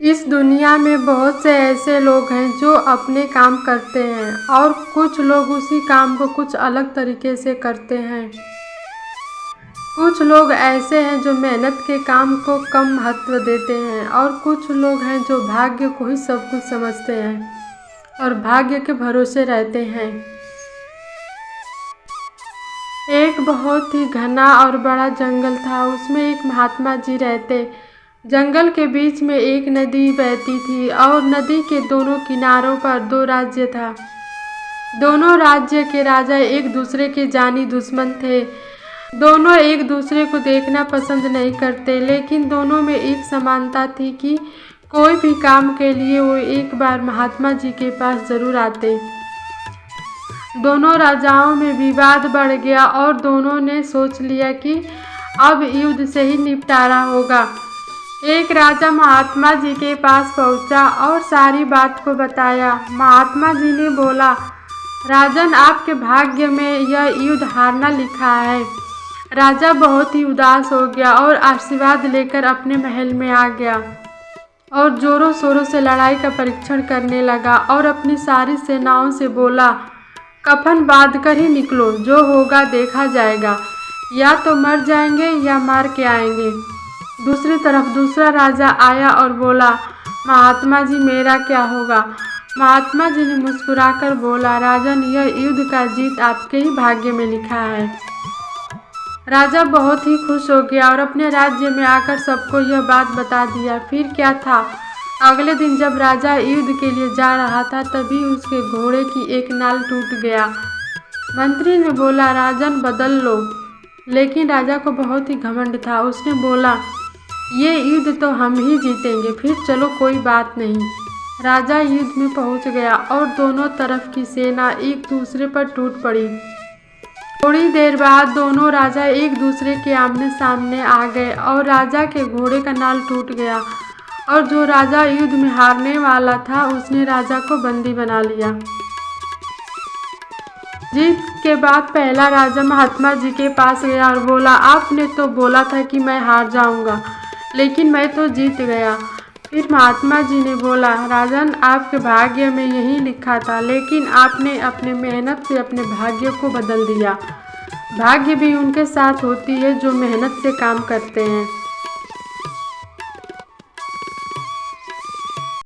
इस दुनिया में बहुत से ऐसे लोग हैं जो अपने काम करते हैं और कुछ लोग उसी काम को कुछ अलग तरीके से करते हैं। कुछ लोग ऐसे हैं जो मेहनत के काम को कम महत्व देते हैं और कुछ लोग हैं जो भाग्य को ही सब कुछ समझते हैं और भाग्य के भरोसे रहते हैं। एक बहुत ही घना और बड़ा जंगल था। उसमें एक महात्मा जी रहते। जंगल के बीच में एक नदी बहती थी और नदी के दोनों किनारों पर दो राज्य था। दोनों राज्य के राजा एक दूसरे के जानी दुश्मन थे। दोनों एक दूसरे को देखना पसंद नहीं करते, लेकिन दोनों में एक समानता थी कि कोई भी काम के लिए वो एक बार महात्मा जी के पास जरूर आते। दोनों राजाओं में विवाद बढ़ गया और दोनों ने सोच लिया कि अब युद्ध से ही निपटारा होगा। एक राजा महात्मा जी के पास पहुंचा और सारी बात को बताया। महात्मा जी ने बोला, राजन, आपके भाग्य में यह युद्ध हारना लिखा है। राजा बहुत ही उदास हो गया और आशीर्वाद लेकर अपने महल में आ गया और जोरों शोरों से लड़ाई का परीक्षण करने लगा और अपनी सारी सेनाओं से बोला, कफन बांध कर ही निकलो, जो होगा देखा जाएगा, या तो मर जाएंगे या मार के आएंगे। दूसरी तरफ दूसरा राजा आया और बोला, महात्मा जी, मेरा क्या होगा? महात्मा जी ने मुस्कुराकर बोला, राजन, यह युद्ध का जीत आपके ही भाग्य में लिखा है। राजा बहुत ही खुश हो गया और अपने राज्य में आकर सबको यह बात बता दिया। फिर क्या था, अगले दिन जब राजा युद्ध के लिए जा रहा था तभी उसके घोड़े की एक नाल टूट गया। मंत्री ने बोला, राजन, बदल लो। लेकिन राजा को बहुत ही घमंड था। उसने बोला, ये युद्ध तो हम ही जीतेंगे, फिर चलो कोई बात नहीं। राजा युद्ध में पहुंच गया और दोनों तरफ की सेना एक दूसरे पर टूट पड़ी। थोड़ी देर बाद दोनों राजा एक दूसरे के आमने सामने आ गए और राजा के घोड़े का नाल टूट गया और जो राजा युद्ध में हारने वाला था उसने राजा को बंदी बना लिया। जीत के बाद पहला राजा महात्मा जी के पास गया और बोला, आपने तो बोला था कि मैं हार जाऊंगा, लेकिन मैं तो जीत गया। फिर महात्मा जी ने बोला, राजन, आपके भाग्य में यही लिखा था, लेकिन आपने अपने मेहनत से अपने भाग्य को बदल दिया। भाग्य भी उनके साथ होती है जो मेहनत से काम करते हैं।